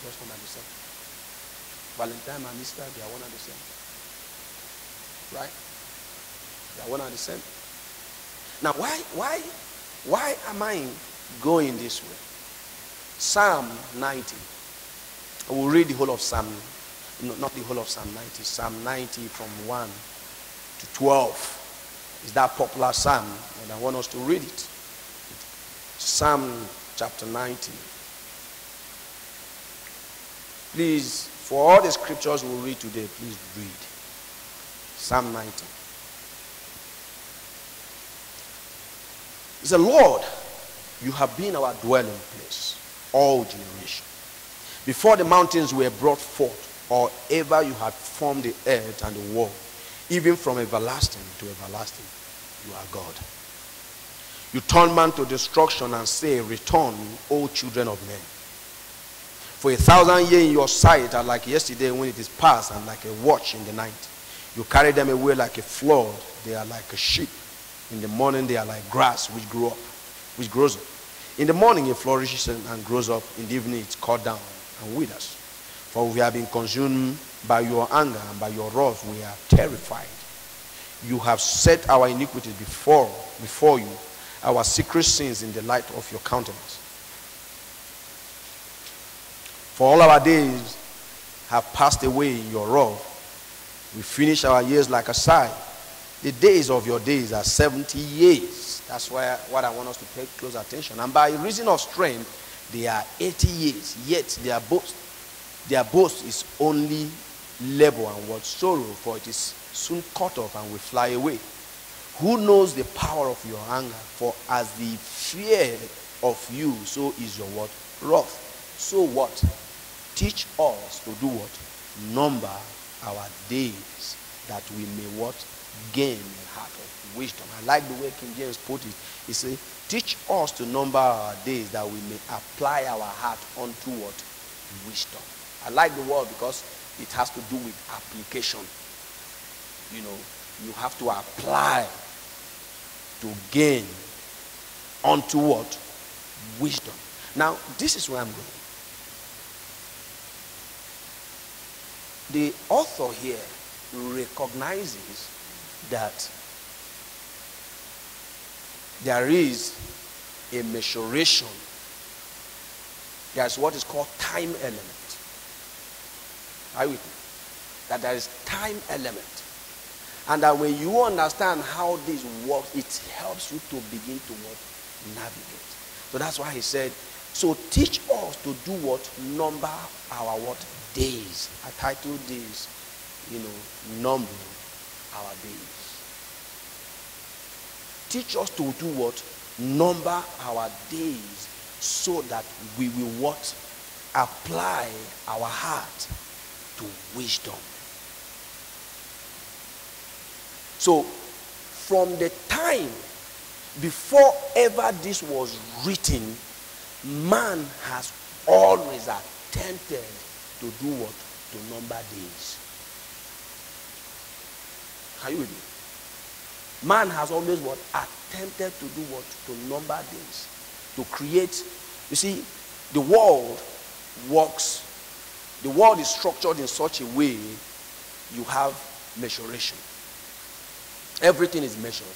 just one and the same. Valentine and Easter, they are one and the same. Right? They are one and the same. Now, why am I going this way? Psalm 90. I will read the whole of Psalm, no, not the whole of Psalm 90. Psalm 90 from 1 to 12. Is that popular psalm? And I want us to read it. Psalm chapter 90. Please, for all the scriptures we'll read today, please read. Psalm 90. He said, Lord, you have been our dwelling place, all generations. Before the mountains were brought forth, or ever you had formed the earth and the world, even from everlasting to everlasting, you are God. You turn man to destruction and say, return, O children of men. For 1,000 years in your sight are like yesterday when it is past, and like a watch in the night. You carry them away like a flood. They are like a sheep. In the morning they are like grass which grows up. In the morning it flourishes and grows up. In the evening it's cut down and withers. For we have been consumed by your anger, and by your wrath we are terrified. You have set our iniquities before you, our secret sins in the light of your countenance. For all our days have passed away in your wrath. We finish our years like a sigh. The days of your days are 70 years. That's what I want us to pay close attention. And by reason of strength, they are 80 years. Yet their boast is only labor and what sorrow, for it is soon cut off and will fly away. Who knows the power of your anger? For as the fear of you, so is your what? Wrath. So what? Teach us to do what? Number our days, that we may what? Gain a heart of wisdom. I like the way King James put it. He said, teach us to number our days, that we may apply our heart unto what? Wisdom. I like the word because it has to do with application. You know, you have to apply to gain unto what? Wisdom. Now, this is where I'm going. The author here recognizes that there is a measuration. There's what is called time element. Are you with me? That there is time element. And that when you understand how this works, it helps you to begin to what? Navigate. So that's why he said, so teach us to do what? Number our what? Days. I titled this, numbering our days. Teach us to do what? Number our days, so that we will what? Apply our heart to wisdom. So, from the time before ever this was written, man has always attempted to do what? To number days. Are you with me? Man has always what? Attempted to do what? To number days. To create. You see, the world works. The world is structured in such a way you have measuration. Everything is measured.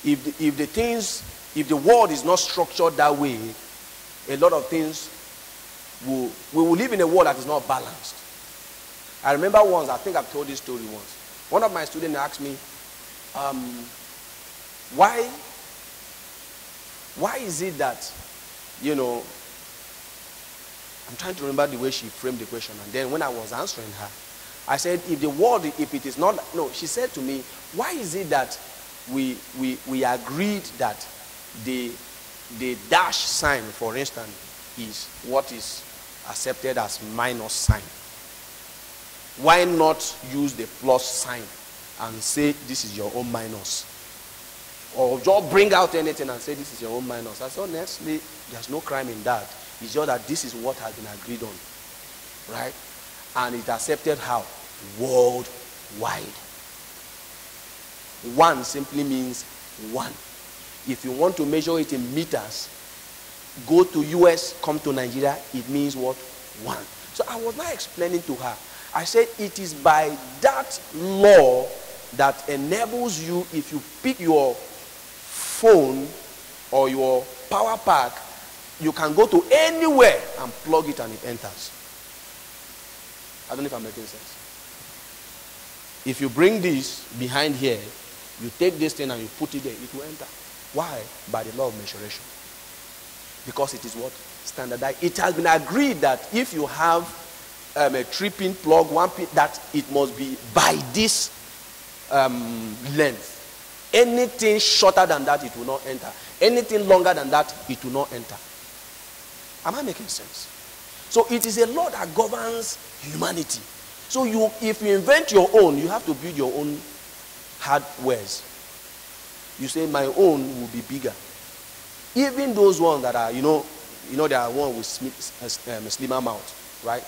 If the world is not structured that way, a lot of things we will live in a world that is not balanced. I remember once, I think I've told this story once. One of my students asked me, why is it that, I'm trying to remember the way she framed the question. And then when I was answering her, I said, if it is not, no, she said to me, why is it that we agreed that the dash sign, for instance, is what is accepted as minus sign? Why not use the plus sign and say this is your own minus? Or just bring out anything and say this is your own minus. I said, honestly, there's no crime in that. It's just that this is what has been agreed on. Right? And it's accepted how? Worldwide. One simply means one. If you want to measure it in meters, go to US, come to Nigeria, it means what? 1. So I was now explaining to her. I said it is by that law that enables you, if you pick your phone or your power pack, you can go to anywhere and plug it and it enters. I don't know if I'm making sense. If you bring this behind here, you take this thing and you put it there, it will enter. Why? By the law of measuration. Because it is what? Standardized. It has been agreed that if you have a 3-pin plug, 1 pin, that it must be by this length. Anything shorter than that, it will not enter. Anything longer than that, it will not enter. Am I making sense? So it is a law that governs humanity. So if you invent your own, you have to build your own hardwares. You say my own will be bigger. Even those ones that are, there are one with slimmer mouth, right?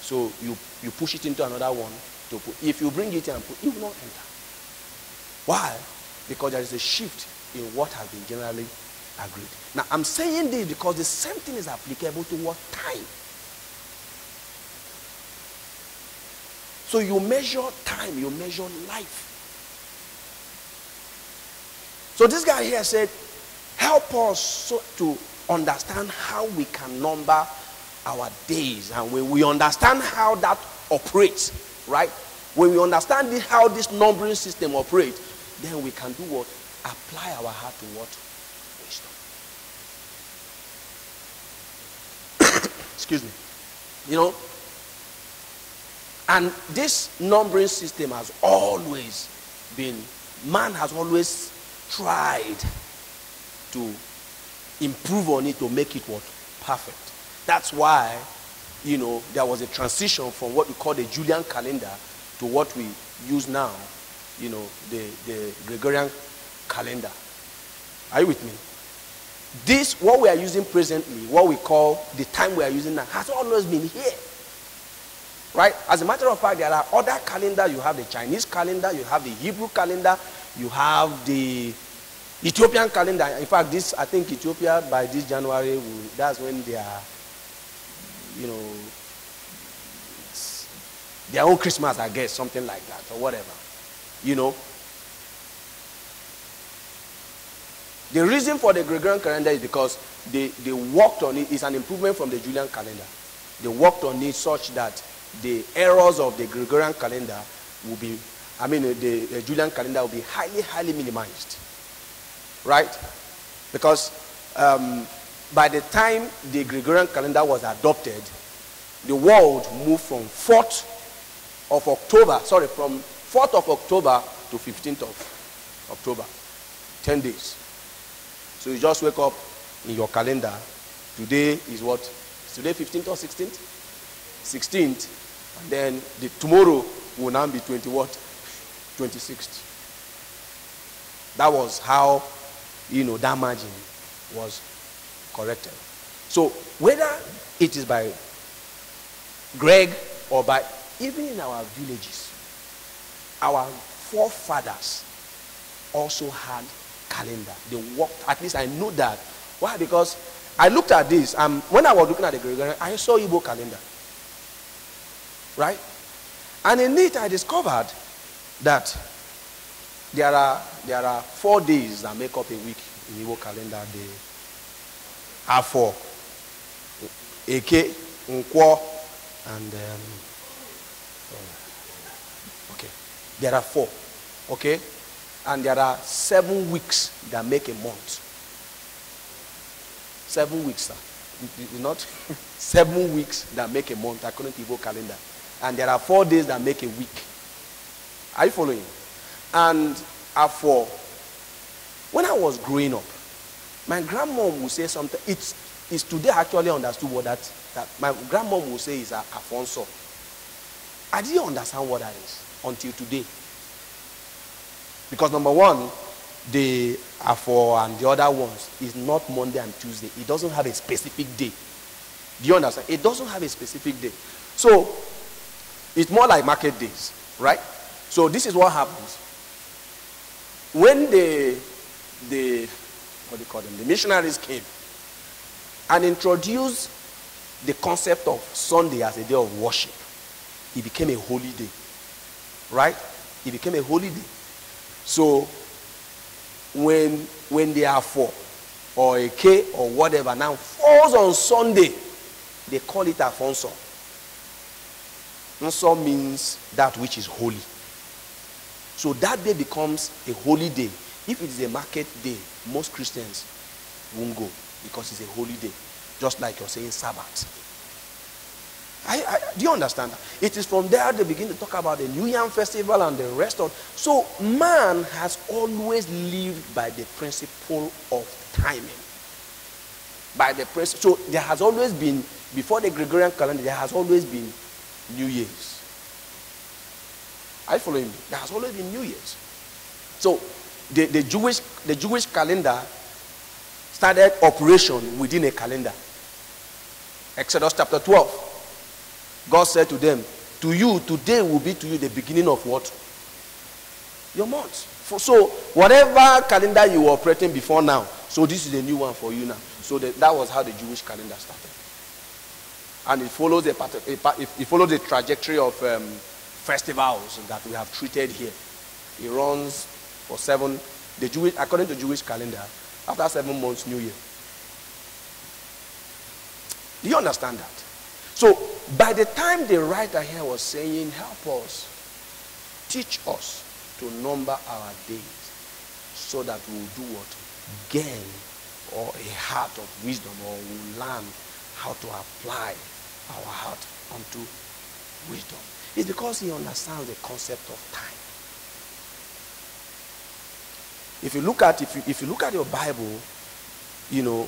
So you push it into another one to put. If you bring it in and put, it will not enter. Why? Because there is a shift in what has been generally agreed. Now I'm saying this because the same thing is applicable to what? Time. So you measure time, you measure life. So this guy here said, help us to understand how we can number our days. And when we understand how that operates, right? When we understand how this numbering system operates, then we can do what? Apply our heart to what? Wisdom. Excuse me. And this numbering system has always been, man has always tried to improve on it to make it what? Perfect. That's why, there was a transition from what we call the Julian calendar to what we use now, the Gregorian calendar. Are you with me? This, what we are using presently, what we call the time we are using now, has always been here. Right? As a matter of fact, there are other calendars. You have the Chinese calendar, you have the Hebrew calendar, you have the Ethiopian calendar. In fact, I think Ethiopia by this January, that's when they are, their own Christmas, I guess, something like that, or whatever. The reason for the Gregorian calendar is because they worked on it. It's an improvement from the Julian calendar. They worked on it such that the errors of the Gregorian calendar will be, the Julian calendar will be highly, highly minimized. Right? Because by the time the Gregorian calendar was adopted, the world moved from 4th of October to 15th of October. 10 days. So you just wake up in your calendar. Today is what? Is today 15th or 16th? 16th. And then tomorrow will now be 26th. That was how, that margin was corrected. So whether it is by Greg or by, even in our villages, our forefathers also had calendar. They worked, at least I know that. Why? Because I looked at this, when I was looking at the Gregorian, I saw Igbo calendar. Right? And in it I discovered that there are 4 days that make up a week in Igbo calendar. They are 4. Eke, Nkwo, and okay. There are 4. Okay? And there are 7 weeks that make a month. 7 weeks, sir. Not 7 weeks that make a month according to Igbo calendar. And there are 4 days that make a week. Are you following? And for when I was growing up, my grandmom would say something. It's today I actually understood what that my grandmom would say is Afonso. I didn't understand what that is until today. Because number one, the Afo and the other ones is not Monday and Tuesday. It doesn't have a specific day. Do you understand? It doesn't have a specific day. So it's more like market days, right? So this is what happens. When the what do you call them? The missionaries came and introduced the concept of Sunday as a day of worship, it became a holy day. Right? It became a holy day. So when they are four or a K or whatever now falls on Sunday, they call it Afonso. Afonso means that which is holy. So that day becomes a holy day. If it is a market day, most Christians won't go because it's a holy day. Just like you're saying Sabbath. Do you understand that? It is from there they begin to talk about the New Yam Festival and the rest of. So man has always lived by the principle of timing. By the principle. So there has always been, before the Gregorian calendar, there has always been New Year's. Are you following me? There has always been New Year's. So the Jewish calendar started operation within a calendar. Exodus chapter 12. God said to them, to you, today will be to you the beginning of what? Your month. So whatever calendar you were operating before now, so this is the new one for you now. So that was how the Jewish calendar started. And it follows the trajectory of festivals that we have treated here. It runs for according to Jewish calendar, after 7 months, New Year. Do you understand that? So, by the time the writer here was saying, help us, teach us to number our days so that we will do what? Gain or a heart of wisdom, or we'll learn how to apply our heart unto wisdom. It's because he understands the concept of time. If you look at your Bible, you know,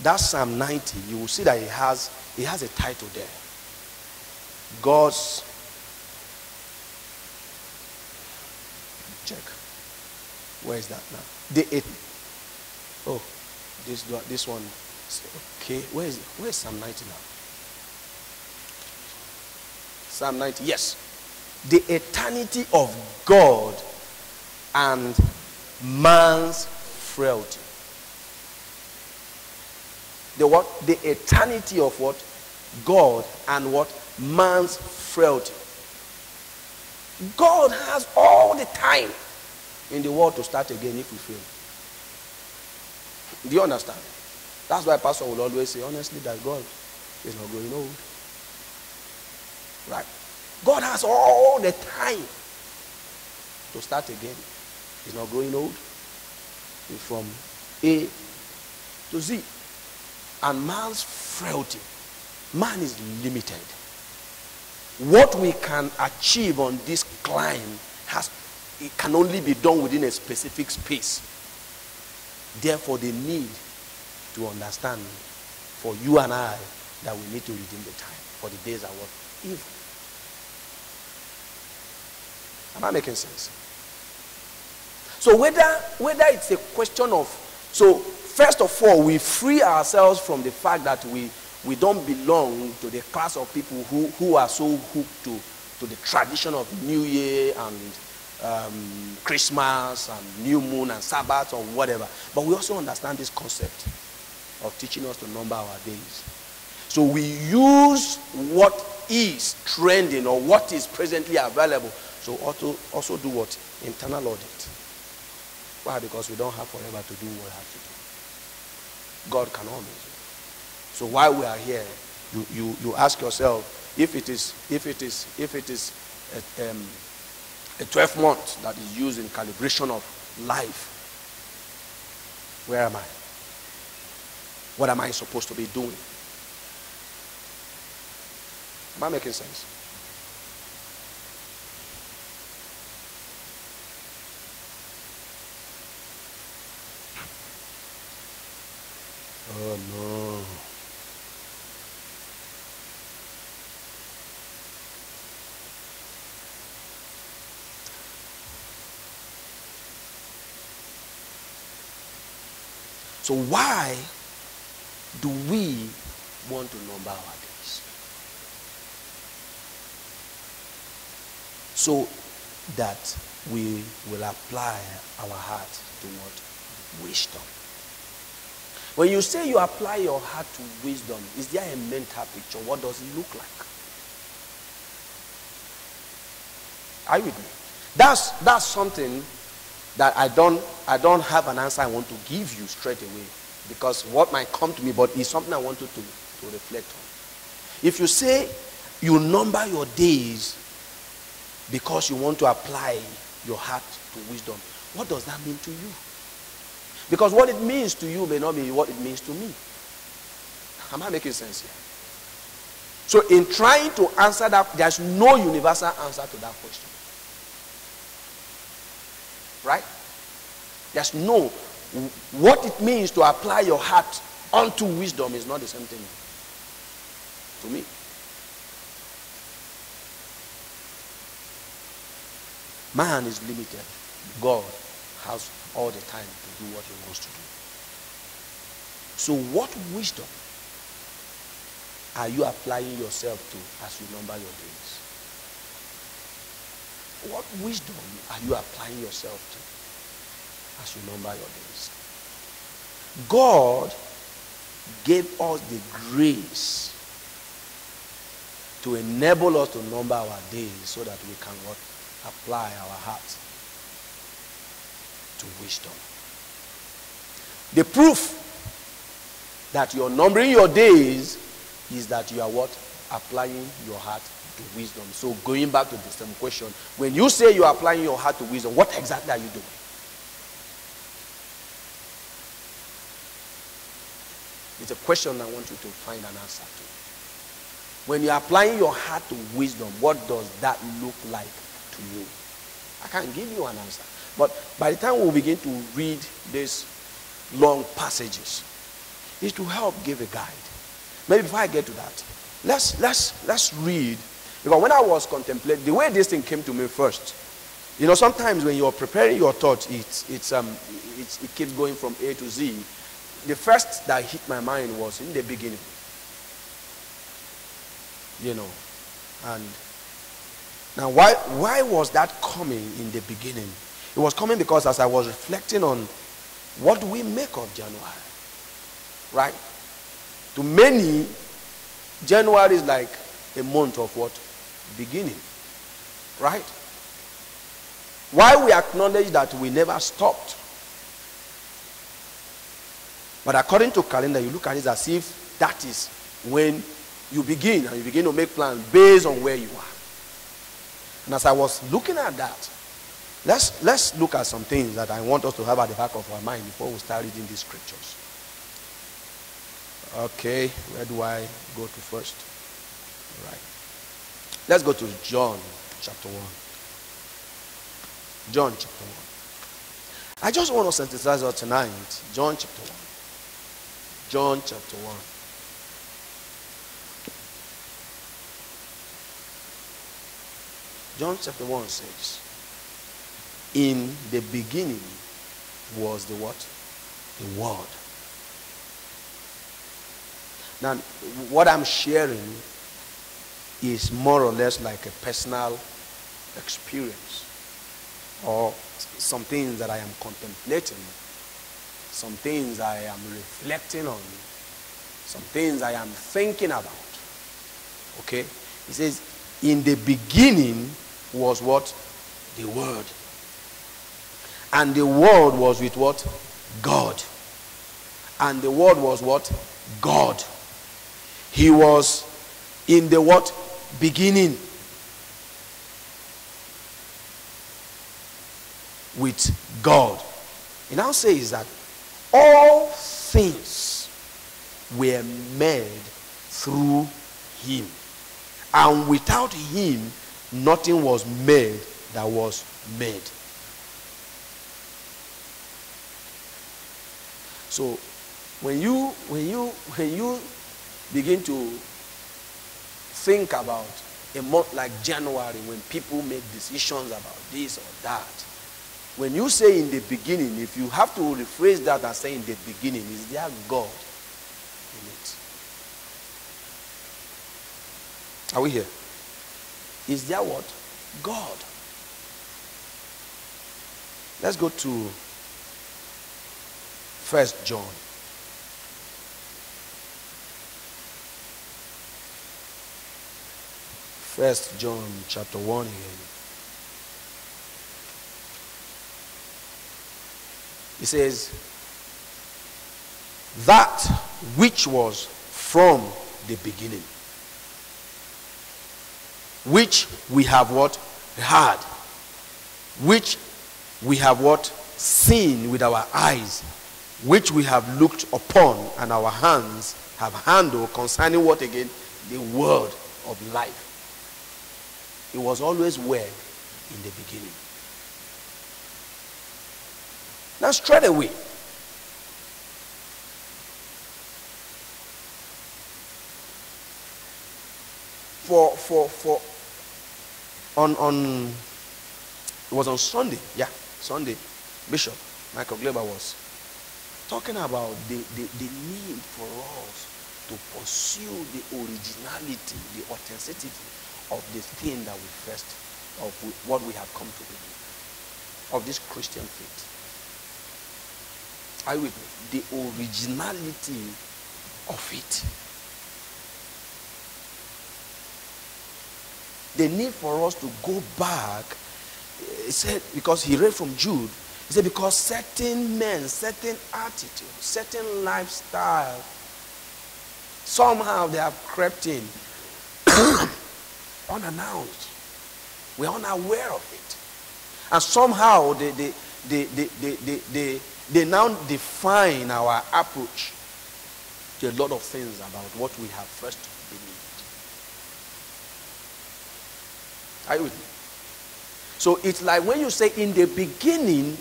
that Psalm 90, you will see that it has a title there. God's, check. Where is that now? This one. Okay, where's Psalm 90 now? Psalm 90, yes. The eternity of God and man's frailty. The what? The eternity of what? God and what? Man's frailty. God has all the time in the world to start again if we fail. Do you understand? That's why pastor will always say, honestly, that God is not growing old. Right? God has all the time to start again. He's not growing old. He's from A to Z. And man's frailty. Man is limited. What we can achieve on this climb it can only be done within a specific space. Therefore, the need to understand for you and I that we need to redeem the time. For the days are what? Evil. Am I making sense? So whether it's a question of, so first of all, we free ourselves from the fact that we don't belong to the class of people who are so hooked to the tradition of New Year and Christmas and New Moon and Sabbath or whatever. But we also understand this concept of teaching us to number our days. So we use what is trending or what is presently available. So also do what? Internal audit. Why? Because we don't have forever to do what we have to do. God can always. So while we are here, you ask yourself, if it is a 12 month that is used in calibration of life, where am I? What am I supposed to be doing? Am I making sense? Oh no. So why do we want to number our days? So that we will apply our heart to what? Wisdom. When you say you apply your heart to wisdom, is there a mental picture? What does it look like? Are you with me? That's something that I don't have an answer I want to give you straight away, because what might come to me, but it's something I want you to reflect on. If you say you number your days because you want to apply your heart to wisdom, what does that mean to you? Because what it means to you may not be what it means to me. Am I making sense here? So in trying to answer that, there's no universal answer to that question. Right? There's no. What it means to apply your heart unto wisdom is not the same thing to me. Man is limited. God has all the time to do what he wants to do. So what wisdom are you applying yourself to as you number your days? What wisdom are you applying yourself to as you number your days? God gave us the grace to enable us to number our days so that we can what? Apply our hearts to wisdom. The proof that you're numbering your days is that you are what? Applying your heart to wisdom. So going back to the same question, when you say you are applying your heart to wisdom, what exactly are you doing? It's a question I want you to find an answer to. When you're applying your heart to wisdom, what does that look like to you? I can't give you an answer. But by the time we begin to read these long passages, it's to help give a guide. Maybe before I get to that, let's read. Because when I was contemplating, the way this thing came to me first, you know, sometimes when you're preparing your thoughts, it keeps going from A to Z. The first that hit my mind was in the beginning. You know, and now why was that coming in the beginning? It was coming because as I was reflecting on what do we make of January, right? To many, January is like a month of what? Beginning, right? Why we acknowledge that we never stopped. But according to calendar, you look at it as if that is when you begin, and you begin to make plans based on where you are. And as I was looking at that, let's look at some things that I want us to have at the back of our mind before we start reading these scriptures. Okay, where do I go to first? All right. Let's go to John chapter 1. John chapter 1. I just want to synthesize out tonight. John chapter 1. John chapter 1. John chapter 1 says, in the beginning was the what? The Word. Now, what I'm sharing is more or less like a personal experience, or some things that I am contemplating, some things I am reflecting on, some things I am thinking about. Okay? He says, in the beginning was what? The Word. And the Word was with what? God. And the Word was what? God. He was in the what? Beginning. With God. He now says that all things were made through Him. And without Him, nothing was made that was made. So when you begin to think about a month like January, when people make decisions about this or that, when you say in the beginning, if you have to rephrase that and say in the beginning, is there God in it? Are we here? Is there what? God. Let's go to 1 John 1 John chapter 1 again. It says, that which was from the beginning, which we have what? Heard, which we have what? Seen with our eyes, which we have looked upon, and our hands have handled concerning what again? The word of life. It was always where? In the beginning. Now straight away, on it was on Sunday, Sunday, Bishop Michael Glaber was talking about the need for us to pursue the originality, the authenticity of the thing that we first, of what we have come to believe, of this Christian faith. Are you with me? The originality of it. The need for us to go back, he said, because he read from Jude, he said, because certain men, certain attitudes, certain lifestyle, somehow they have crept in unannounced. We're unaware of it. And somehow they now define our approach to a lot of things about what we have first believed. Are you with me? So it's like when you say in the beginning,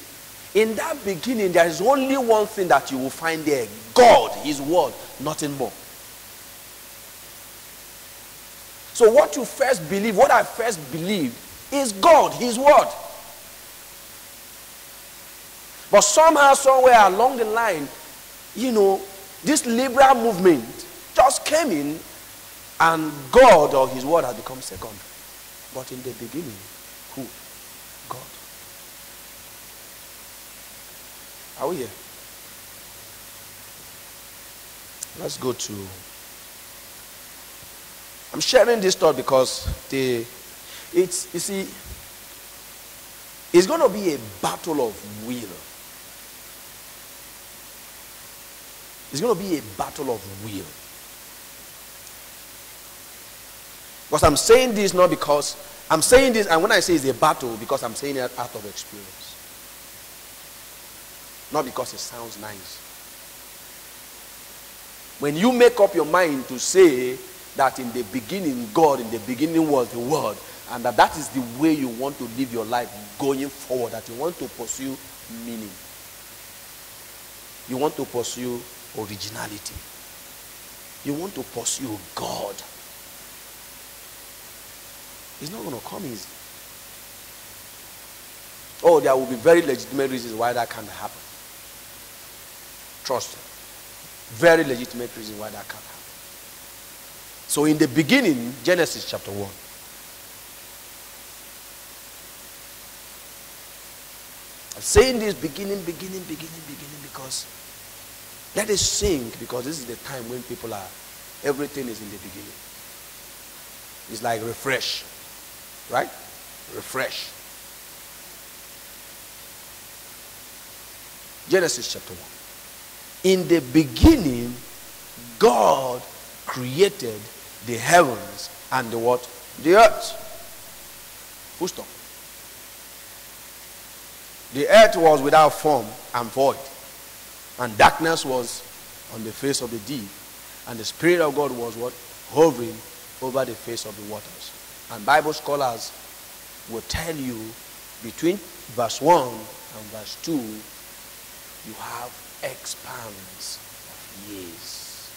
in that beginning, there is only one thing that you will find there: God, His word, nothing more. So what you first believe, what I first believed, is God, His word. But somehow, somewhere along the line, this liberal movement just came in, and God or His word has become second. But in the beginning, who? God. Are we here? Let's go to... I'm sharing this thought because it's going to be a battle of will. It's going to be a battle of will. Because I'm saying this not because I'm saying this, and when I say it's a battle, because I'm saying it out of experience. Not because it sounds nice. When you make up your mind to say that in the beginning, God, in the beginning was the Word, and that is the way you want to live your life going forward, that you want to pursue meaning. You want to pursue originality. You want to pursue God. It's not going to come easy. Oh, there will be very legitimate reasons why that can't happen. Trust me. Very legitimate reasons why that can't happen. So in the beginning, Genesis chapter 1. I'm saying this beginning because let it sink, because this is the time when people are, everything is in the beginning. It's like refresh. Right? Refresh. Genesis chapter 1. In the beginning, God created the heavens and the what? The earth. Full stop. The earth was without form and void, and darkness was on the face of the deep, and the Spirit of God was what? Hovering over the face of the waters. And Bible scholars will tell you between verse 1 and verse 2, you have expanse of years.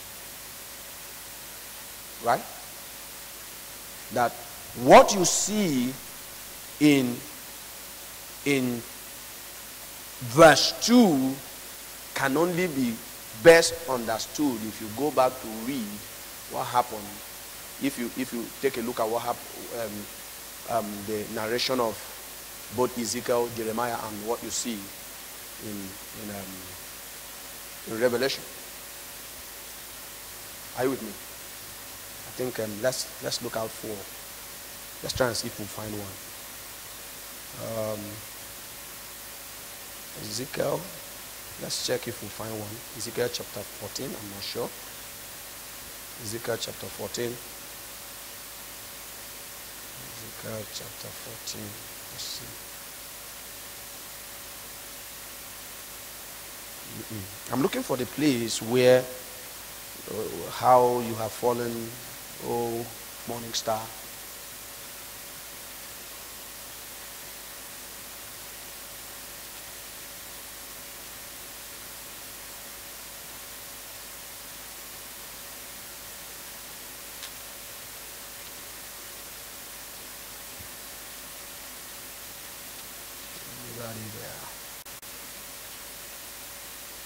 Right? That what you see in verse 2 can only be best understood if you go back to read what happened. If you take a look at what happened, the narration of both Ezekiel, Jeremiah, and what you see in Revelation. Are you with me? I think let's look out for Let's try and see if we find one. Ezekiel. Let's check if we find one. Ezekiel chapter 14. I'm not sure. Ezekiel chapter 14. Ezekiel chapter 14. Let's see. I'm looking for the place where how you have fallen, oh morning star.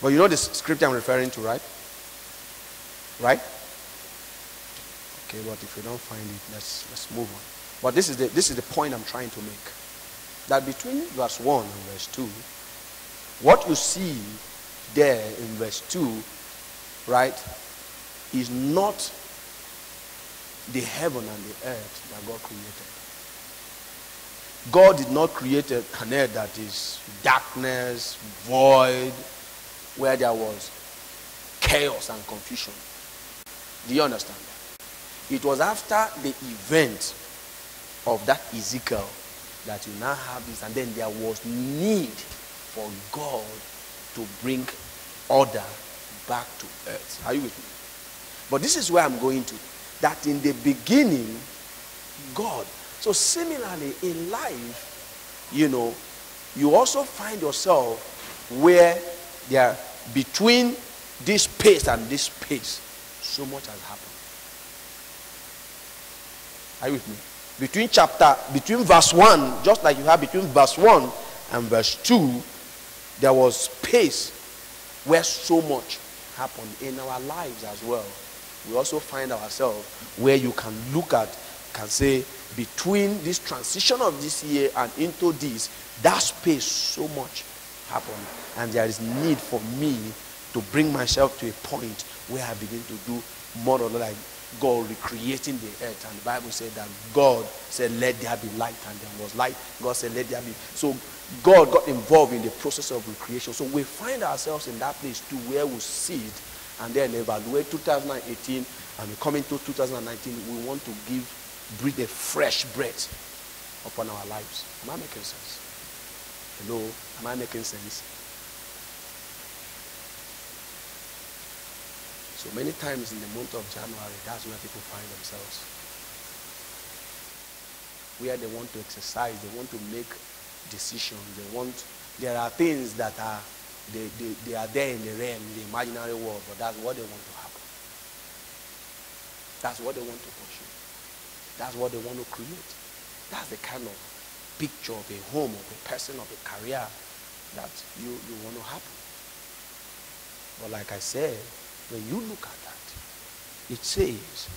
But you know the scripture I'm referring to, right? Right? Okay, but if you don't find it, let's move on. But this is the point I'm trying to make. That between verse 1 and verse 2, what you see there in verse 2, right, is not the heaven and the earth that God created. God did not create an earth that is darkness, void, where there was chaos and confusion. Do you understand that? It was after the event of that Ezekiel that you now have this, and then there was need for God to bring order back to earth. Are you with me? But this is where I'm going to. That in the beginning, God. So similarly, in life, you also find yourself where there, between this space and this space, so much has happened. Are you with me? Between verse 1, just like you have between verse 1 and verse 2, there was space where so much happened in our lives as well. We also find ourselves where you can look at, can say, between this transition of this year and into this, that space, so much happened. And there is need for me to bring myself to a point where I begin to do more or less like God recreating the earth. And the Bible said that God said, let there be light, and there was light. God said, let there be. So God got involved in the process of recreation. So we find ourselves in that place too, where we see it and then evaluate 2018, and we come into 2019, we want to breathe a fresh breath upon our lives. Am I making sense? Hello? Am I making sense? So many times in the month of January, that's where people find themselves. Where they want to exercise, they want to make decisions, there are things that are, they are there in the realm, in the imaginary world, but that's what they want to happen. That's what they want to pursue. That's what they want to create. That's the kind of picture of a home, of a person, of a career that you want to happen. But like I said, when you look at that, it says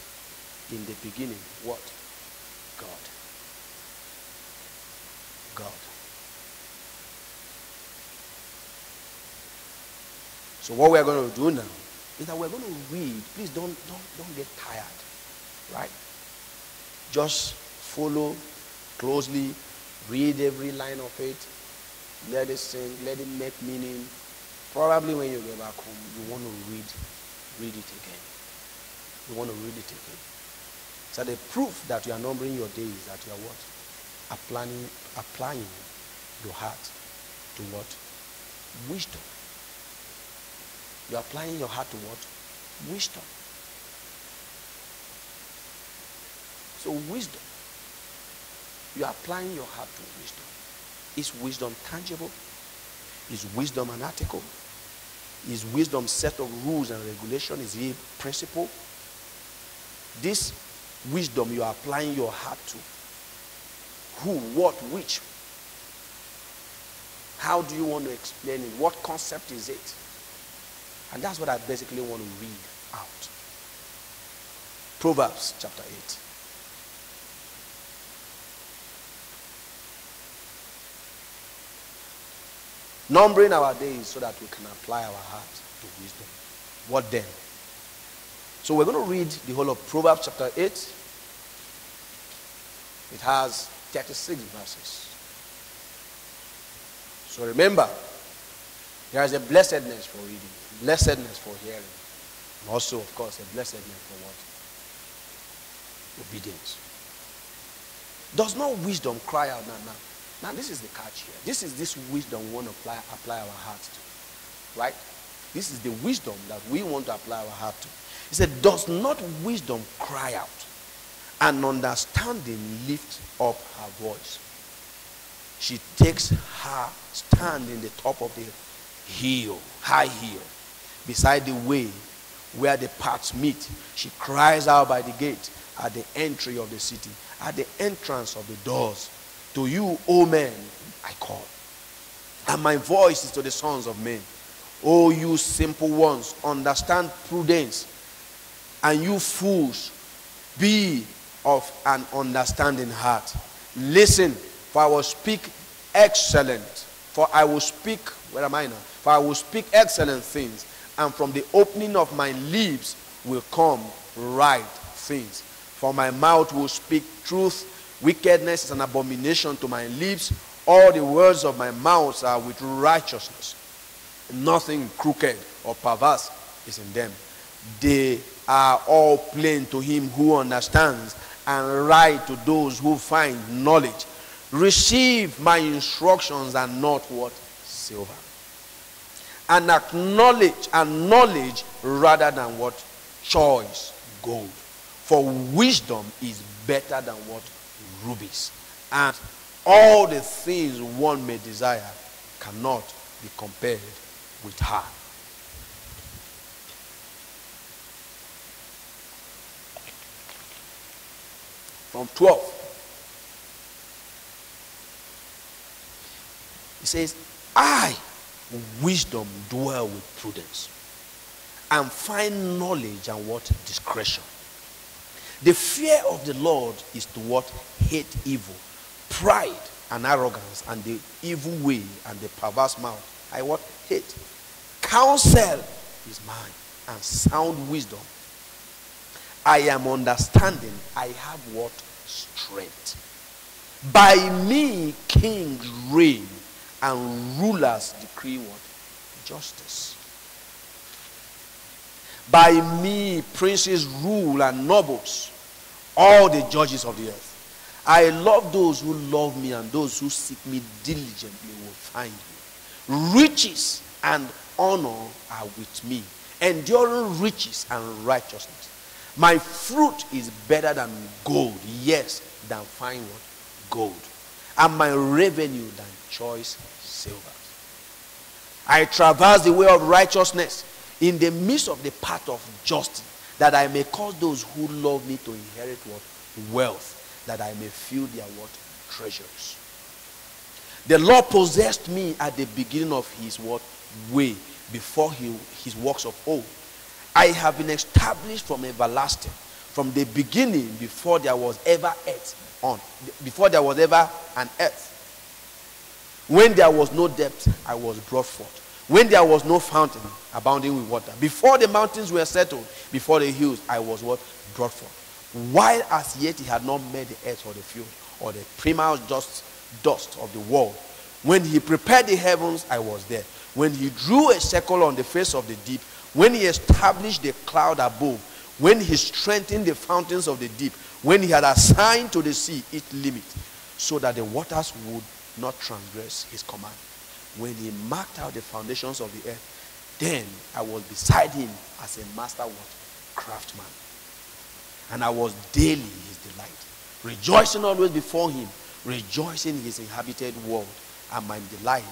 in the beginning, what? God. God. So what we're going to do now is that we're going to read. Please don't get tired, right? Just follow closely, read every line of it, let it sink, let it make meaning. Probably when you get back home, you want to read it again. You want to read it again. So the proof that you are numbering your days, that you are what? Applying your heart to what? Wisdom. You are applying your heart to what? Wisdom. So wisdom. You are applying your heart to wisdom. Is wisdom tangible? Is wisdom an article? Is wisdom set of rules and regulation? Is it a principle? This wisdom you are applying your heart to. Who, what, which? How do you want to explain it? What concept is it? And that's what I basically want to read out. Proverbs chapter 8. Numbering our days so that we can apply our heart to wisdom. What then? So we're going to read the whole of Proverbs chapter 8. It has 36 verses. So remember, there is a blessedness for reading, blessedness for hearing, and also, of course, a blessedness for what? Obedience. Does not wisdom cry out now? Now, this is the catch here. This is this wisdom we want to apply our hearts to. Right? This is the wisdom that we want to apply our heart to. He said, does not wisdom cry out, and understanding lift up her voice? She takes her stand in the top of the hill, high hill, beside the way where the paths meet. She cries out by the gate, at the entry of the city, at the entrance of the doors. To you, O men, I call, and my voice is to the sons of men. O you simple ones, understand prudence, and you fools, be of an understanding heart. Listen, for I will speak excellent. For I will speak, where am I now? For I will speak excellent things, and from the opening of my lips will come right things. For my mouth will speak truth. Wickedness is an abomination to my lips. All the words of my mouth are with righteousness. Nothing crooked or perverse is in them. They are all plain to him who understands, and right to those who find knowledge. Receive my instructions and not what? Silver. And acknowledge and knowledge rather than what? Choice gold. For wisdom is better than what? Rubies. And all the things one may desire cannot be compared with her. From 12. It says, I, wisdom, dwell with prudence, and find knowledge and what? Discretion. The fear of the Lord is to what? Hate evil, pride and arrogance, and the evil way and the perverse mouth. I what? Hate. Counsel is mine, and sound wisdom. I am understanding. I have what? Strength. By me kings reign, and rulers decree what? Justice. By me princes rule, and nobles, all the judges of the earth. I love those who love me, and those who seek me diligently will find me. Riches and honor are with me, enduring riches and righteousness. My fruit is better than gold, yes, than fine what? Gold. And my revenue than choice silver. I traverse the way of righteousness in the midst of the path of justice, that I may cause those who love me to inherit what? Wealth, that I may fill their what? Treasures. The Lord possessed me at the beginning of his what? Way, before his works of old. I have been established from everlasting, from the beginning, before there was ever before there was ever an earth. When there was no depth, I was brought forth. When there was no fountain abounding with water, before the mountains were settled, before the hills, I was what? Brought forth. While as yet he had not made the earth or the field or the primal dust of the world. When he prepared the heavens, I was there. When he drew a circle on the face of the deep, when he established the cloud above, when he strengthened the fountains of the deep, when he had assigned to the sea its limit, so that the waters would not transgress his command. When he marked out the foundations of the earth, then I was beside him as a master craftsman. And I was daily his delight, rejoicing always before him, rejoicing in his inhabited world. And my delight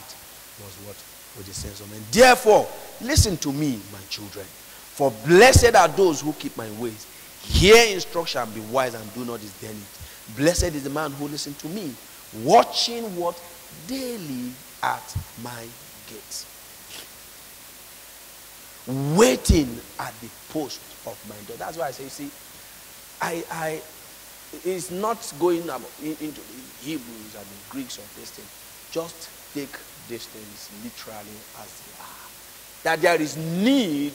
was what? With the sense of men. Therefore, listen to me, my children. For blessed are those who keep my ways. Hear instruction and be wise, and do not disdain it. Blessed is the man who listens to me, watching what? Daily at my gates, waiting at the post of my door. That's why I say, see, it's not going into the Hebrews and the Greeks of this thing. Just take these things literally as they are. That there is need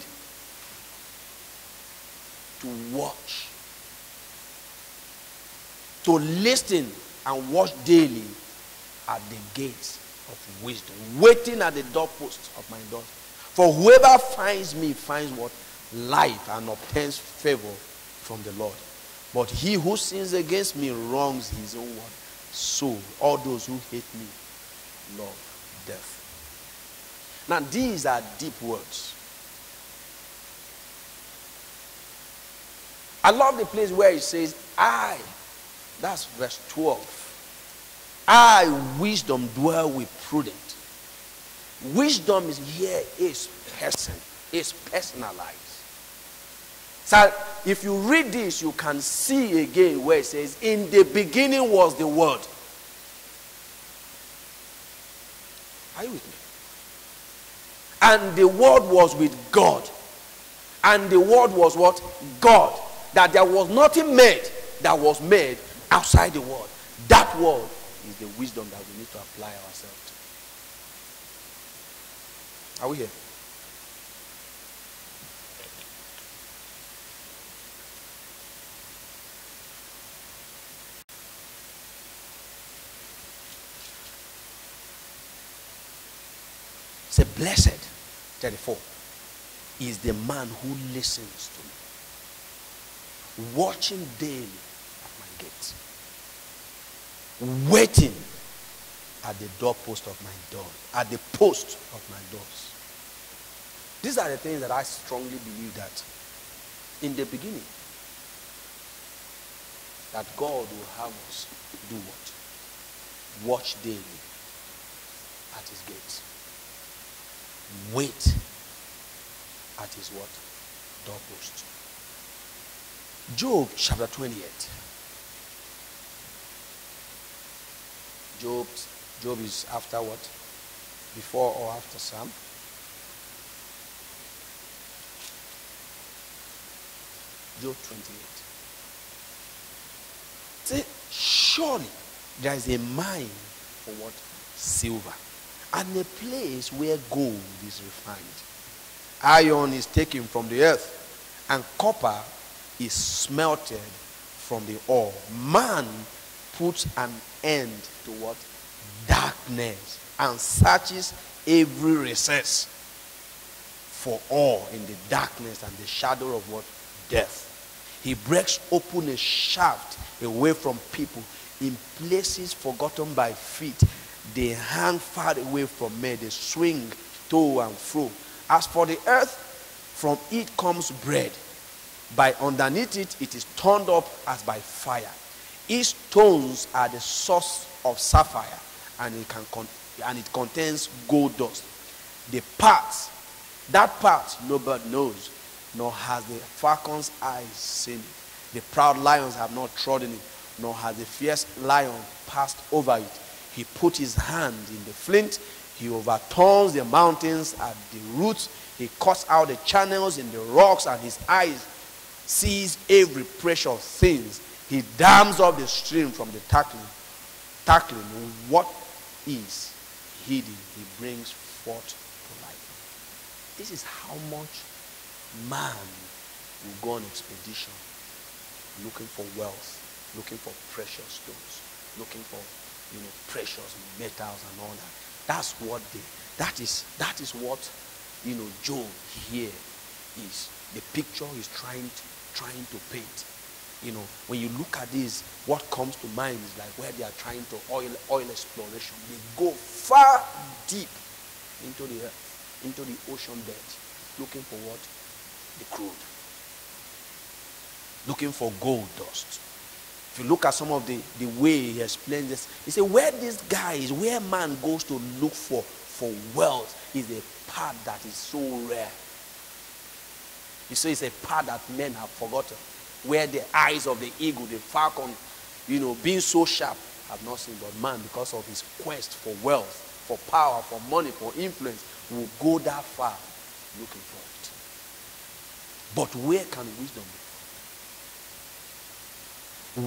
to watch to listen and watch daily at the gates of wisdom, waiting at the doorposts of my door. For whoever finds me finds what? Life, and obtains favor from the Lord. But he who sins against me wrongs his own what? Soul. All those who hate me love death. Now these are deep words. I love the place where it says, I, that's verse 12. I, wisdom, dwell with prudent. Wisdom is here, is person, is personalized. So if you read this, you can see again where it says, in the beginning was the Word. Are you with me? And the Word was with God. And the Word was what? God. That there was nothing made that was made outside the Word. That Word is the wisdom that we need to apply ourselves to. Are we here? Say, blessed, 34, is the man who listens to me, watching daily at my gates, waiting at the doorpost of my door, at the post of my doors. These are the things that I strongly believe that in the beginning, that God will have us do what? Watch daily at his gates. Wait at his what? Doorpost. Job chapter 28. Job is after what? Before or after Psalm? Job 28. Say, surely there is a mine for what? Silver. And a place where gold is refined. Iron is taken from the earth, and copper is smelted from the ore. Man puts an end to what? Darkness, and searches every recess for all in the darkness and the shadow of what? Death. He breaks open a shaft away from people in places forgotten by feet. They hang far away from men. They swing to and fro. As for the earth, from it comes bread. By underneath it, it is turned up as by fire. Its stones are the source of sapphire, and it contains gold dust. The parts, that part nobody knows, nor has the falcon's eyes seen it. The proud lions have not trodden it, nor has the fierce lion passed over it. He put his hand in the flint. He overturns the mountains at the roots. He cuts out the channels in the rocks, and his eyes sees every precious thing. He dams up the stream from the tackling. What is hidden, he brings forth to light. This is how much man will go on expedition, looking for wealth, looking for precious stones, looking for precious metals and all that. That is what Job here is. The picture he's trying to paint. When you look at this, what comes to mind is like where they are trying to oil exploration. They go far deep into the earth, into the ocean bed, looking for what? The crude. Looking for gold dust. If you look at some of the way he explains this, he said where this guy is, where man goes to look for wealth, is a part that is so rare. You see, it's a part that men have forgotten. Where the eyes of the eagle, the falcon, being so sharp, have not seen. But man, because of his quest for wealth, for power, for money, for influence, will go that far looking for it. But where can wisdom be?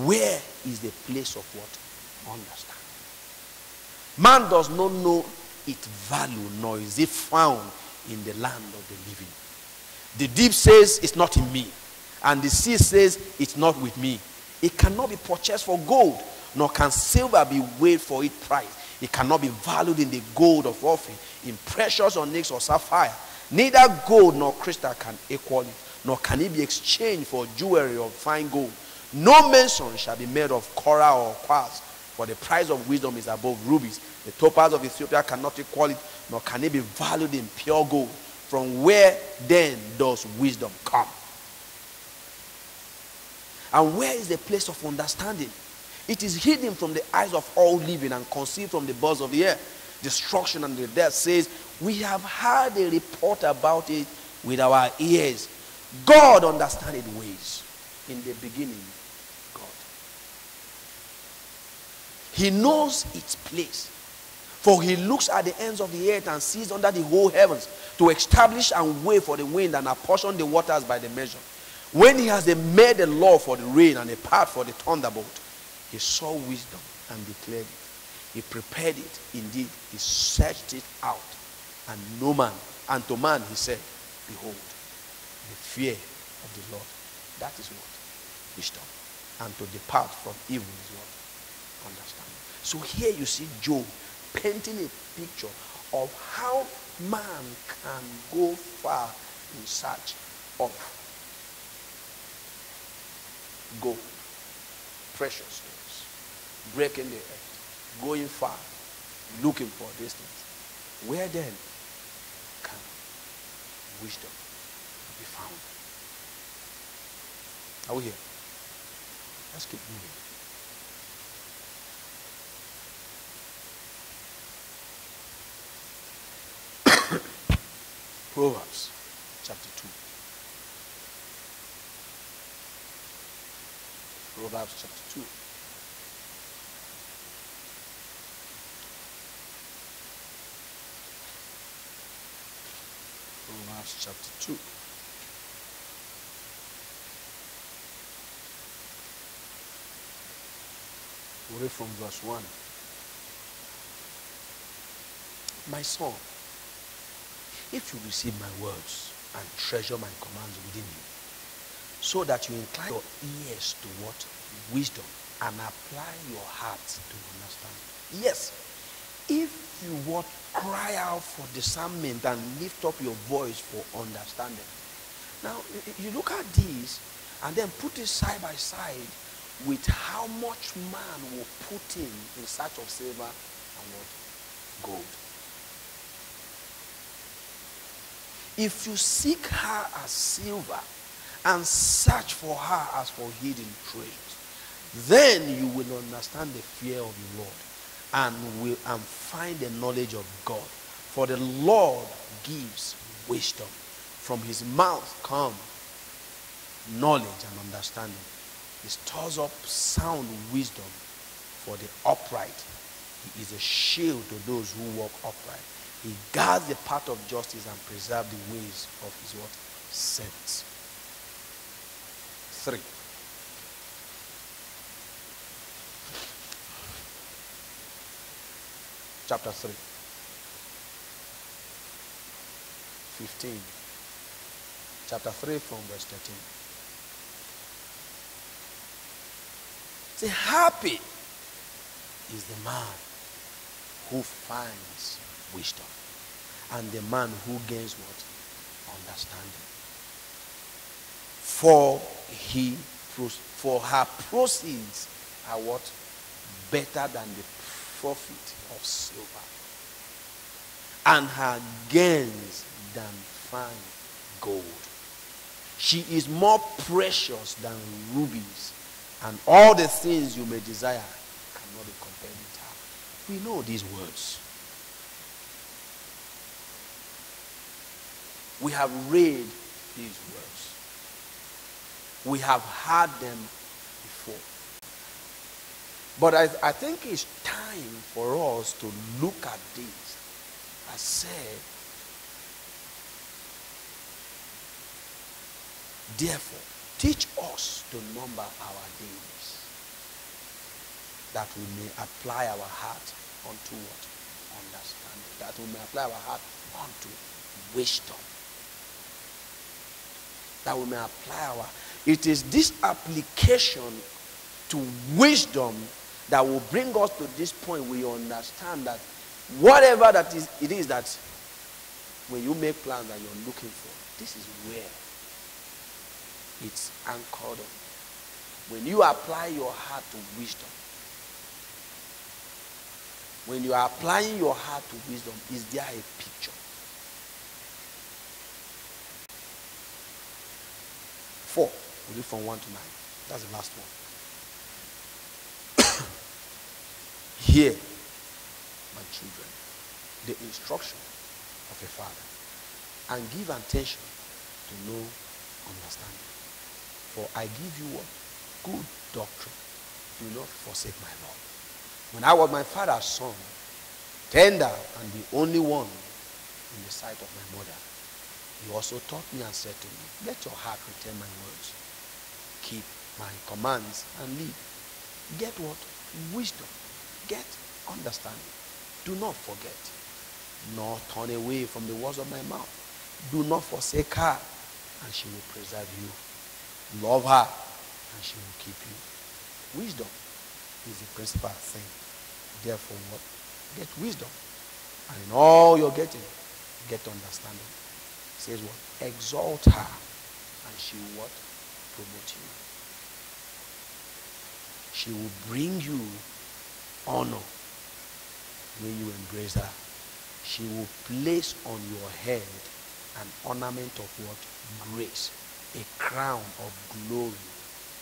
Where is the place of what? Understand. Man does not know its value, nor is it found in the land of the living. The deep says it's not in me, and the sea says it's not with me. It cannot be purchased for gold, nor can silver be weighed for its price. It cannot be valued in the gold of Ophir, in precious onyx or sapphire. Neither gold nor crystal can equal it, nor can it be exchanged for jewelry of fine gold. No mention shall be made of coral or quartz, for the price of wisdom is above rubies. The topaz of Ethiopia cannot equal it, nor can it be valued in pure gold. From where then does wisdom come? And where is the place of understanding? It is hidden from the eyes of all living and concealed from the birds of the air. Destruction and the death says, we have heard a report about it with our ears. God understands its ways. In the beginning, God. He knows its place. For he looks at the ends of the earth and sees under the whole heavens to establish and weigh for the wind and apportion the waters by the measure. When he has made a law for the rain and a path for the thunderbolt, he saw wisdom and declared it. He prepared it. Indeed, he searched it out. And no man, and to man he said, behold, the fear of the Lord. That is what? Wisdom. And to depart from evil is what? Understanding. So here you see Job painting a picture of how man can go far in search of gold, precious things, breaking the earth, going far, looking for these things. Where then can wisdom be found? Are we here? Let's keep moving. Proverbs chapter 2. Proverbs chapter 2. Proverbs chapter 2. We'll read from verse 1. My son, if you receive my words and treasure my commands within you, so that you incline your ears to what? Wisdom, and apply your heart to understand. Yes, if you what? Cry out for discernment and lift up your voice for understanding. Now, you look at these and then put it side by side with how much man will put in search of silver and what? Gold. If you seek her as silver and search for her as for hidden treasures, then you will understand the fear of the Lord and find the knowledge of God. For the Lord gives wisdom. From his mouth come knowledge and understanding. He stores up sound wisdom for the upright. He is a shield to those who walk upright. He guards the path of justice and preserves the ways of his what? Saints. 3. Chapter 3. 15. Chapter 3 from verse 13. Say, happy is the man who finds wisdom, and the man who gains what? Understanding. For her proceeds are what? Better than the profit of silver, and her gains than fine gold. She is more precious than rubies, and all the things you may desire cannot be compared with her. We know these words. We have read these words. We have heard them before. But I think it's time for us to look at this. I said, therefore, teach us to number our days, that we may apply our heart unto what? Understanding. That we may apply our heart unto wisdom. That we may apply our... It is this application to wisdom that will bring us to this point where you understand that whatever that is, it is that when you make plans that you're looking for, this is where it's anchored on. When you apply your heart to wisdom, when you are applying your heart to wisdom, is there a picture? 4, we read from 1 to 9. That's the last one. Hear, my children, the instruction of a father, and give attention to know understanding. For I give you what? Good doctrine. Do not forsake my law. When I was my father's son, tender and the only one in the sight of my mother, he also taught me and said to me, let your heart retain my words. Keep my commands and live. Get what? Wisdom. Get understanding. Do not forget, nor turn away from the words of my mouth. Do not forsake her, and she will preserve you. Love her, and she will keep you. Wisdom is the principal thing. Therefore, what? Get wisdom. And in all you're getting, get understanding. It says what? Exalt her, and she will what? Promote you. She will bring you honor when you embrace her. She will place on your head an ornament of what? Grace. A crown of glory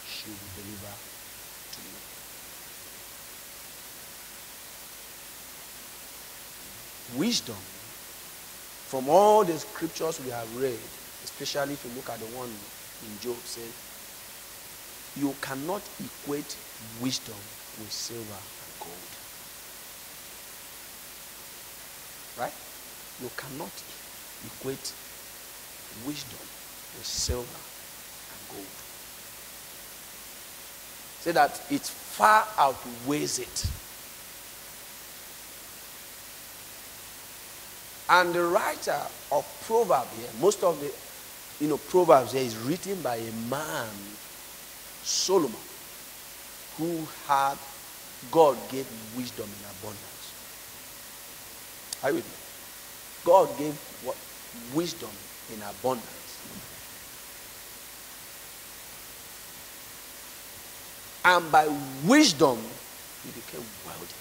she will deliver to you. Wisdom, from all the scriptures we have read, especially if you look at the one in Job, said, you cannot equate wisdom with silver and gold. Right? You cannot equate wisdom with silver and gold. Say that it far outweighs it. And the writer of Proverbs here, most of the Proverbs here is written by a man, Solomon, who had, God gave wisdom in abundance. Are you with me? God gave what? Wisdom in abundance. And by wisdom, he became wealthy.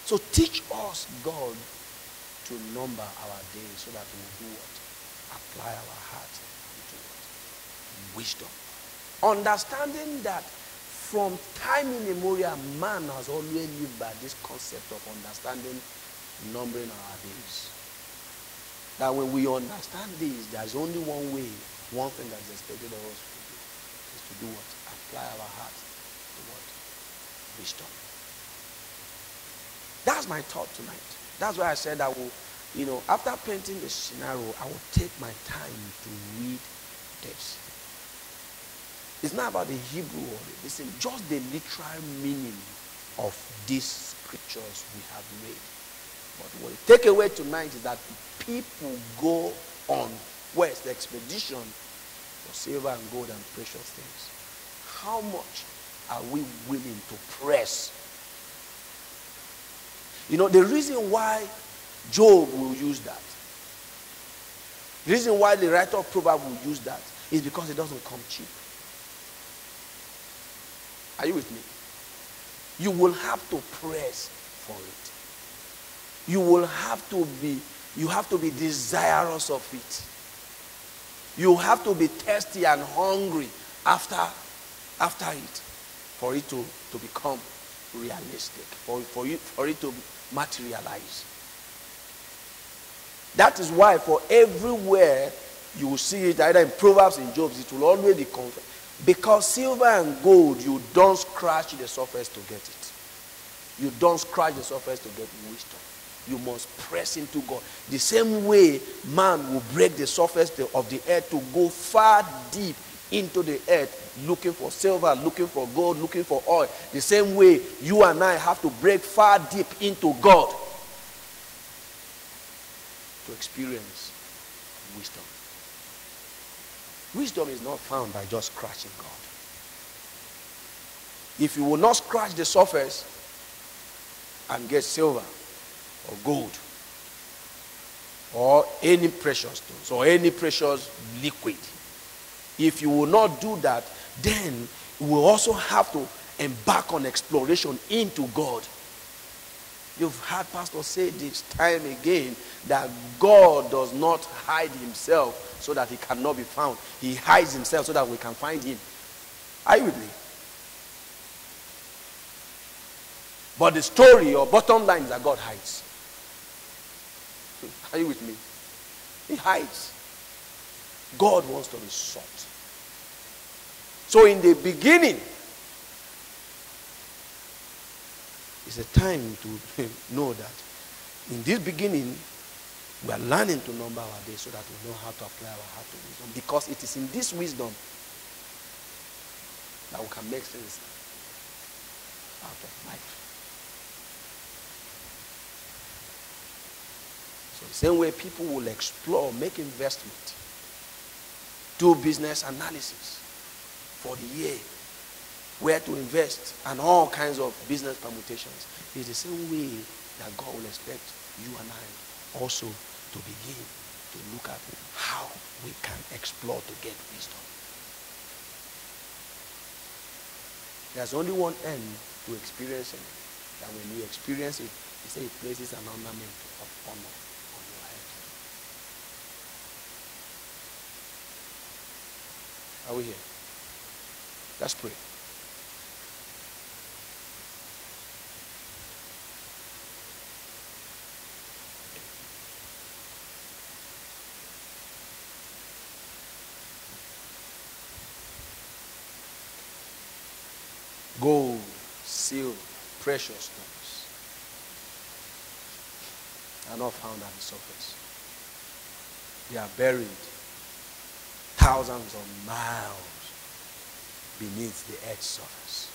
So teach us, God, to number our days so that we will do what? Apply our heart into what? Wisdom. Understanding that from time immemorial, man has always lived by this concept of understanding, numbering our days. That when we understand this, there's only one way, one thing that is expected of us to do, is to do what? Apply our heart to what? Wisdom. That's my thought tonight. That's why I said I will, after painting the scenario, I will take my time to read this. It's not about the Hebrew or listen, just the literal meaning of these scriptures we have read. But what the takeaway tonight is that people go on west, the expedition for silver and gold and precious things. How much are we willing to press? The reason why Job will use that, the reason why the writer of Proverbs will use that, is because it doesn't come cheap. Are you with me? You will have to press for it. You have to be desirous of it. You have to be thirsty and hungry after it for it to become realistic, for it to materialize. That is why for everywhere you will see it, either in Proverbs, in Job, it will always be confessed. Because silver and gold, you don't scratch the surface to get it. You don't scratch the surface to get wisdom. You must press into God. The same way man will break the surface of the earth to go far deep into the earth, looking for silver, looking for gold, looking for oil. The same way you and I have to break far deep into God to experience wisdom. Wisdom is not found by just scratching God. If you will not scratch the surface and get silver or gold or any precious stones or any precious liquid, if you will not do that, then you will also have to embark on exploration into God. You've heard pastors say this time again, that God does not hide himself so that he cannot be found. He hides himself so that we can find him. Are you with me? But the story or bottom line is that God hides. Are you with me? He hides. God wants to be sought. So in the beginning, it's a time to know that in this beginning, we are learning to number our days so that we know how to apply our heart to wisdom. Because it is in this wisdom that we can make sense out of life. So the same way people will explore, make investment, do business analysis for the year, where to invest, and all kinds of business permutations. It's the same way that God will expect you and I also to begin to look at how we can explore to get wisdom. There's only one end to experiencing it. That when you experience it, he says it places an ornament of honor on your head. Are we here? Let's pray. Gold, silver, precious stones are not found at the surface. They are buried thousands of miles beneath the earth's surface.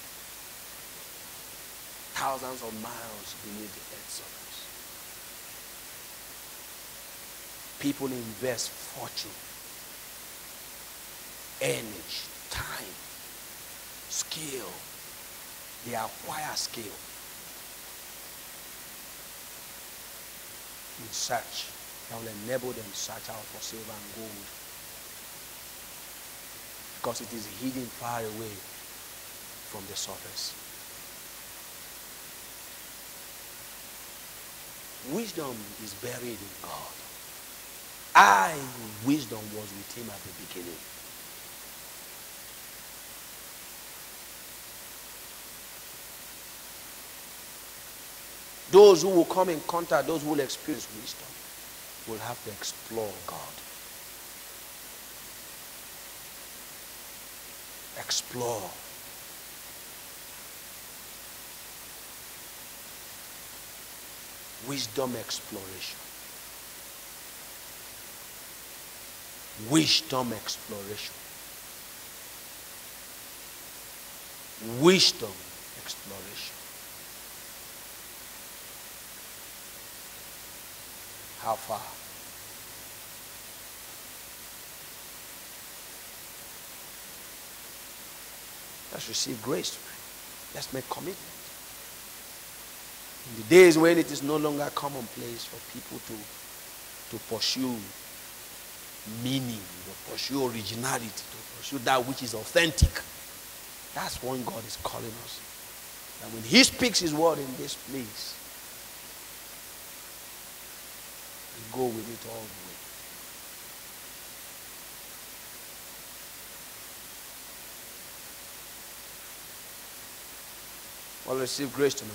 Thousands of miles beneath the earth's surface. People invest fortune, energy, time, skill. They acquire skill in search that will enable them to search out for silver and gold, because it is hidden far away from the surface. Wisdom is buried in God. Wisdom was with him at the beginning. Those who will come in contact, those who will experience wisdom, will have to explore God. Explore. Wisdom exploration. Wisdom exploration. Wisdom exploration. How far? Let's receive grace tonight. Let's make commitment. In the days when it is no longer commonplace for people to pursue meaning, to pursue originality, to pursue that which is authentic, that's when God is calling us. And when he speaks his word in this place, we go with it all the way. We'll receive grace tonight.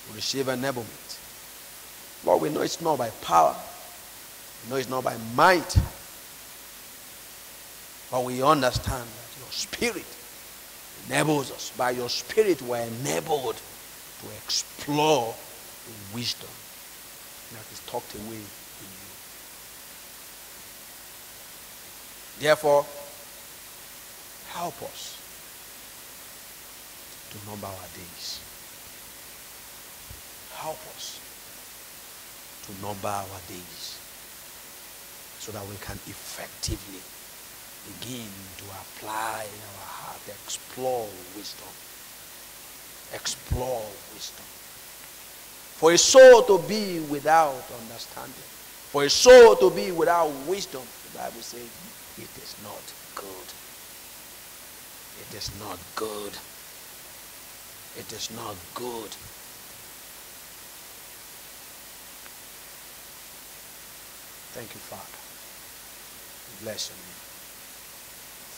We'll receive enablement. Lord, we know it's not by power. We know it's not by might. But we understand that your spirit enables us. By your spirit, we're enabled to explore the wisdom that is tucked away in you. Therefore, help us to number our days. Help us to number our days. so that we can effectively begin to apply in our heart, explore wisdom. Explore wisdom. For a soul to be without understanding, for a soul to be without wisdom, the Bible says it is not good. It is not good. It is not good. Thank you, Father. We bless your name.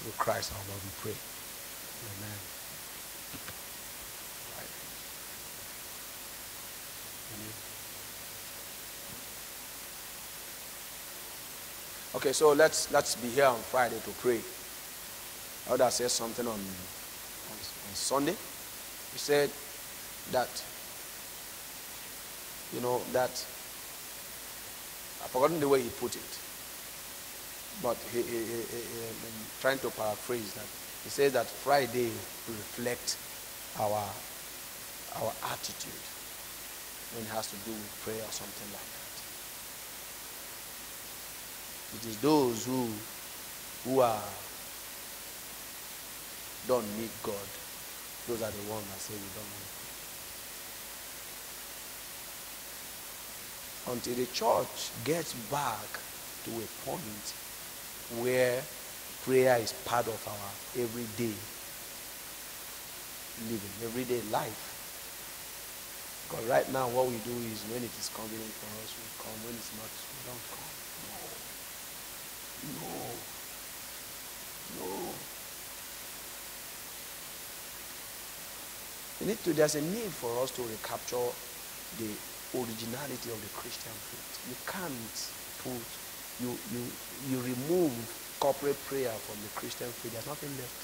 Through Christ our Lord we pray. Amen. Right. Okay, so let's be here on Friday to pray. Elder said something on Sunday. He said that, that I've forgotten the way he put it, but he trying to paraphrase that. He says that Friday will reflect our attitude when it has to do with prayer or something like that. It is those who don't need God. Those are the ones that say we don't need God. Until the church gets back to a point where prayer is part of our everyday living, everyday life. Because right now what we do is when it is convenient for us, we come. When it's not, we don't come. No. There's a need for us to recapture the originality of the Christian faith. You can't you remove corporate prayer from the Christian faith. There's nothing left.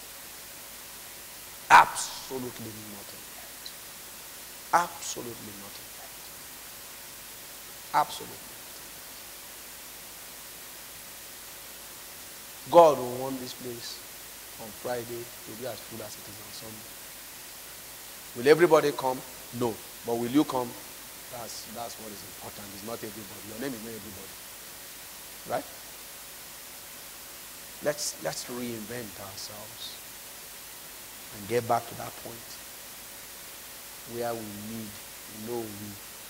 Absolutely nothing left. Absolutely nothing left. Absolutely. God will want this place on Friday to be as full as it is on Sunday. Will everybody come? No. But will you come? That's what is important. It's not everybody. Your name is not everybody. Right? Let's reinvent ourselves and get back to that point where we need,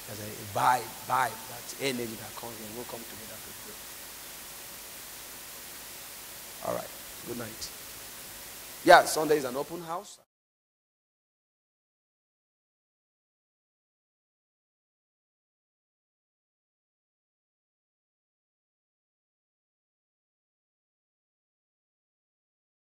there's a vibe, that energy that comes when we'll come together to pray. All right. Good night. Yeah, Sunday is an open house.